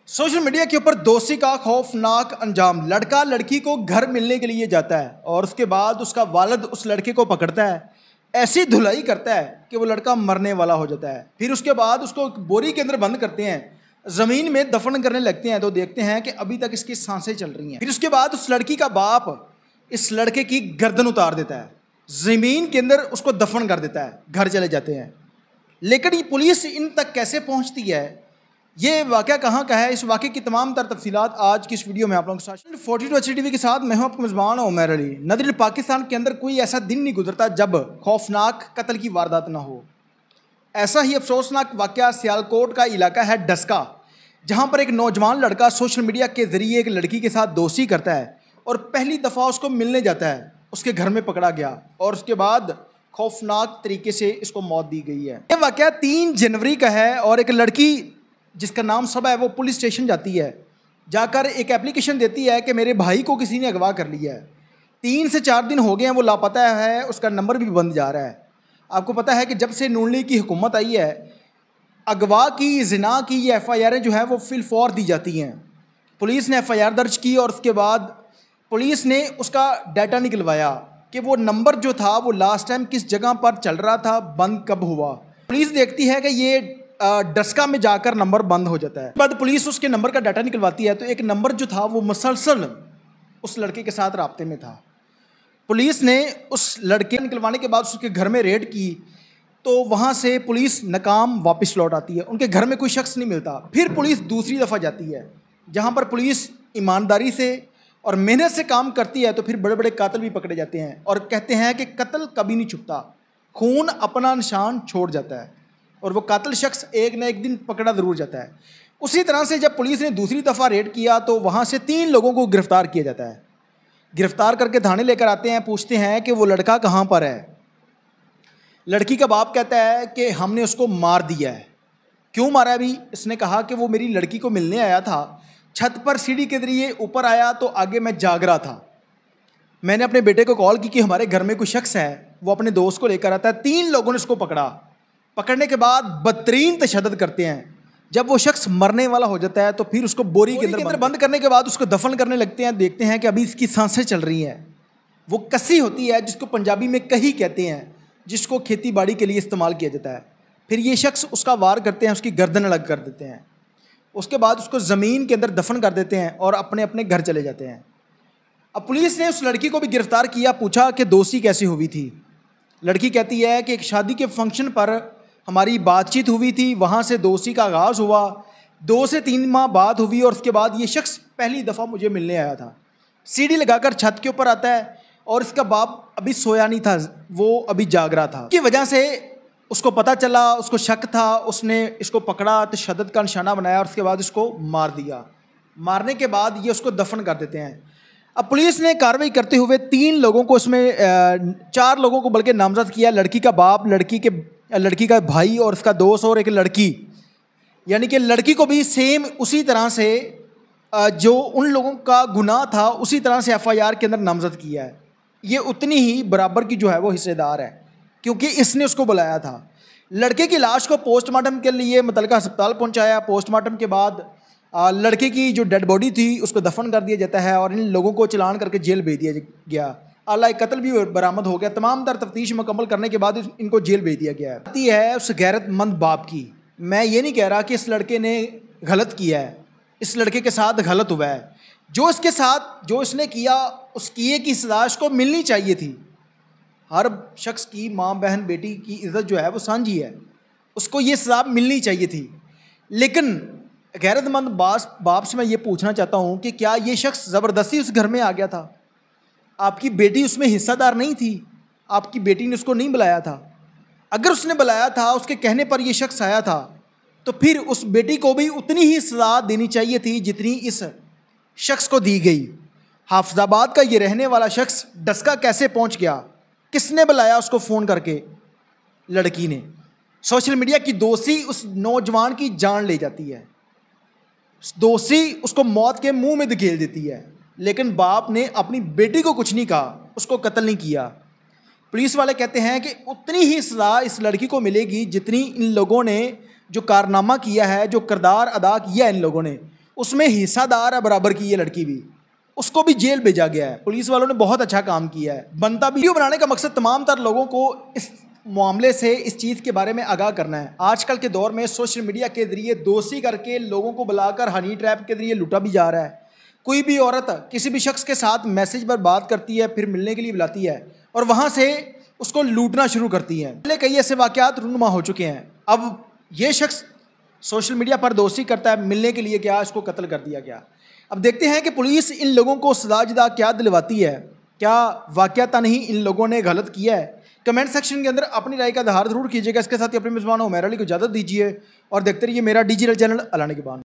Social media के ऊपर दोषी का खौफनाक अंजाम। लड़का लड़की को घर मिलने के लिए जाता है और उसके बाद उसका वालिद उस लड़के को पकड़ता है, ऐसी धुलाई करता है कि वो लड़का मरने वाला हो जाता है। फिर उसके बाद उसको एक बोरी के अंदर बंद करते हैं, ज़मीन में दफन करने लगते हैं तो देखते हैं कि अभी तक इसकी सांसें चल रही हैं। फिर उसके बाद उस लड़की का बाप इस लड़के की गर्दन उतार देता है, ज़मीन के अंदर उसको दफन कर देता है, घर चले जाते हैं। लेकिन ये पुलिस इन तक कैसे पहुंचती है, ये वाक़या कहाँ का है, इस वाक़े की तमाम तर तफसीलात आज की इस वीडियो में आप लोगों के साथ 42 HTV के साथ मैं हूँ आपका मेज़बान उमर अली। नाज़रीन, पाकिस्तान के अंदर कोई ऐसा दिन नहीं गुजरता जब खौफनाक कत्ल की वारदात ना हो। ऐसा ही अफसोसनाक वाक़या सियालकोट का इलाका है डस्का, जहाँ पर एक नौजवान लड़का सोशल मीडिया के ज़रिए एक लड़की के साथ दोस्ती करता है और पहली दफ़ा उसको मिलने जाता है। उसके घर में पकड़ा गया और उसके बाद खौफनाक तरीके से इसको मौत दी गई है। यह वाक़या 3 जनवरी का है और एक लड़की जिसका नाम सबा है वो पुलिस स्टेशन जाती है, जाकर एक एप्लीकेशन देती है कि मेरे भाई को किसी ने अगवा कर लिया है। 3 से 4 दिन हो गए हैं, वो लापता है, उसका नंबर भी बंद जा रहा है। आपको पता है कि जब से नून लीग की हुकूमत आई है, अगवा की, ज़िना की ये FIR जो है वो फिलफौर दी जाती हैं। पुलिस ने FIR दर्ज की और उसके बाद पुलिस ने उसका डाटा निकलवाया कि वो नंबर जो था वो लास्ट टाइम किस जगह पर चल रहा था, बंद कब हुआ। पुलिस देखती है कि ये डस्का में जाकर नंबर बंद हो जाता है। बाद पुलिस उसके नंबर का डाटा निकलवाती है तो एक नंबर जो था वो मुसलसल उस लड़के के साथ राब्ते में था। पुलिस ने उस लड़के निकलवाने के बाद उसके घर में रेड की तो वहाँ से पुलिस नाकाम वापस लौट आती है, उनके घर में कोई शख्स नहीं मिलता। फिर पुलिस दूसरी दफ़ा जाती है, जहाँ पर पुलिस ईमानदारी से और मेहनत से काम करती है तो फिर बड़े बड़े कातिल भी पकड़े जाते हैं और कहते हैं कि कत्ल कभी नहीं छुपता, खून अपना निशान छोड़ जाता है और वो कातिल शख्स एक न एक दिन पकड़ा ज़रूर जाता है। उसी तरह से जब पुलिस ने दूसरी दफ़ा रेड किया तो वहाँ से 3 लोगों को गिरफ़्तार किया जाता है। गिरफ़्तार करके थाने लेकर आते हैं, पूछते हैं कि वो लड़का कहाँ पर है। लड़की का बाप कहता है कि हमने उसको मार दिया है। क्यों मारा? अभी इसने कहा कि वो मेरी लड़की को मिलने आया था, छत पर सीढ़ी के ज़रिए ऊपर आया तो आगे मैं जाग रहा था। मैंने अपने बेटे को कॉल की कि हमारे घर में कोई शख्स है, वो अपने दोस्त को लेकर आता है। 3 लोगों ने उसको पकड़ा, पकड़ने के बाद बदतरीन तशद्दुद करते हैं। जब वो शख्स मरने वाला हो जाता है तो फिर उसको बोरी के अंदर बंद करने के बाद उसको दफन करने लगते हैं। देखते हैं कि अभी इसकी सांसें चल रही हैं। वो कसी होती है जिसको पंजाबी में कही कहते हैं, जिसको खेती बाड़ी के लिए इस्तेमाल किया जाता है। फिर ये शख्स उसका वार करते हैं, उसकी गर्दन अलग कर देते हैं। उसके बाद उसको ज़मीन के अंदर दफन कर देते हैं और अपने अपने घर चले जाते हैं। अब पुलिस ने उस लड़की को भी गिरफ़्तार किया, पूछा कि दोस्ती कैसे हुई थी। लड़की कहती है कि एक शादी के फंक्शन पर हमारी बातचीत हुई थी, वहाँ से दोस्ती का आगाज़ हुआ। 2 से 3 माह बाद हुई और उसके बाद ये शख्स पहली दफ़ा मुझे मिलने आया था। सीढ़ी लगाकर छत के ऊपर आता है और इसका बाप अभी सोया नहीं था, वो अभी जाग रहा था। की वजह से उसको पता चला, उसको शक था, उसने इसको पकड़ा, तशद्दुद का निशाना बनाया और उसके बाद इसको मार दिया। मारने के बाद ये उसको दफन कर देते हैं। अब पुलिस ने कार्रवाई करते हुए 3 लोगों को, इसमें 4 लोगों को बल्कि नामजद किया। लड़की का बाप, लड़की का भाई और उसका दोस्त और एक लड़की, यानी कि लड़की को भी सेम उसी तरह से जो उन लोगों का गुनाह था उसी तरह से FIR के अंदर नामजद किया है। ये उतनी ही बराबर की जो है वो हिस्सेदार है क्योंकि इसने उसको बुलाया था। लड़के की लाश को पोस्टमार्टम के लिए मुतल्लिका अस्पताल पहुंचाया। पोस्टमार्टम के बाद लड़के की जो डेड बॉडी थी उसको दफन कर दिया जाता है और इन लोगों को चलान करके जेल भेज दिया गया। आला कत्ल भी बरामद हो गया। तमाम तर तफ्तीश मुकम्मल करने के बाद इनको जेल भेज दिया गया है उस गैरतमंद बाप की। मैं ये नहीं कह रहा कि इस लड़के ने गलत किया है, इस लड़के के साथ गलत हुआ है। जो इसके साथ जो इसने किया उस किए की सज़ा इसको मिलनी चाहिए थी। हर शख्स की माँ, बहन, बेटी की इज़्ज़त जो है वो सांझी है, उसको ये सज़ा मिलनी चाहिए थी। लेकिन गैरतमंद बाप से मैं ये पूछना चाहता हूँ कि क्या ये शख्स ज़बरदस्ती उस घर में आ गया था? आपकी बेटी उसमें हिस्सादार नहीं थी, आपकी बेटी ने उसको नहीं बुलाया था। अगर उसने बुलाया था, उसके कहने पर ये शख्स आया था, तो फिर उस बेटी को भी उतनी ही सज़ा देनी चाहिए थी जितनी इस शख्स को दी गई। हाफिज़ाबाद का ये रहने वाला शख्स डस्का कैसे पहुँच गया? किसने बुलाया उसको फ़ोन करके? लड़की ने। सोशल मीडिया की दोस्ती उस नौजवान की जान ले जाती है, दोस्ती उसको मौत के मुंह में धकेल देती है। लेकिन बाप ने अपनी बेटी को कुछ नहीं कहा, उसको कत्ल नहीं किया। पुलिस वाले कहते हैं कि उतनी ही सज़ा इस लड़की को मिलेगी जितनी इन लोगों ने जो कारनामा किया है, जो किरदार अदा किया इन लोगों ने, اس میں حصہ دار ہے برابر کی یہ لڑکی بھی، اس کو بھی جیل بھیجا گیا ہے. پولیس والوں نے بہت اچھا کام کیا ہے. بنتا بھی ویڈیو بنانے کا مقصد تمام تر لوگوں کو اس معاملے سے، اس چیز کے بارے میں آگاہ کرنا ہے. آج کل کے دور میں سوشل میڈیا کے ذریعے دوستی کر کے لوگوں کو بلا کر ہنی ٹریپ کے ذریعے لوٹا بھی جا رہا ہے. کوئی بھی عورت کسی بھی شخص کے ساتھ میسج پر بات کرتی ہے، پھر ملنے کے لیے بلاتی ہے اور وہاں سے اس کو لوٹنا شروع کرتی ہے. پہلے کئی ایسے واقعات رونما ہو چکے ہیں. اب یہ شخص سوشل میڈیا پر دوستی کرتا ہے، ملنے کے لیے کیا اس کو قتل کر دیا گیا. اب دیکھتے ہیں کہ پولیس ان لوگوں کو سزا جدا کیا دلواتی ہے. کیا واقعہ نہیں ان لوگوں نے غلط کیا ہے؟ کمنٹ سیکشن کے اندر اپنی رائے کا اظہار ضرور کیجیے گا. اس کے ساتھ ہی اپنے میزبان عمیر علی کو اجازت دیجیے اور دیکھتے رہیے میرا ڈیجیٹل چینل اعلان کے بعد.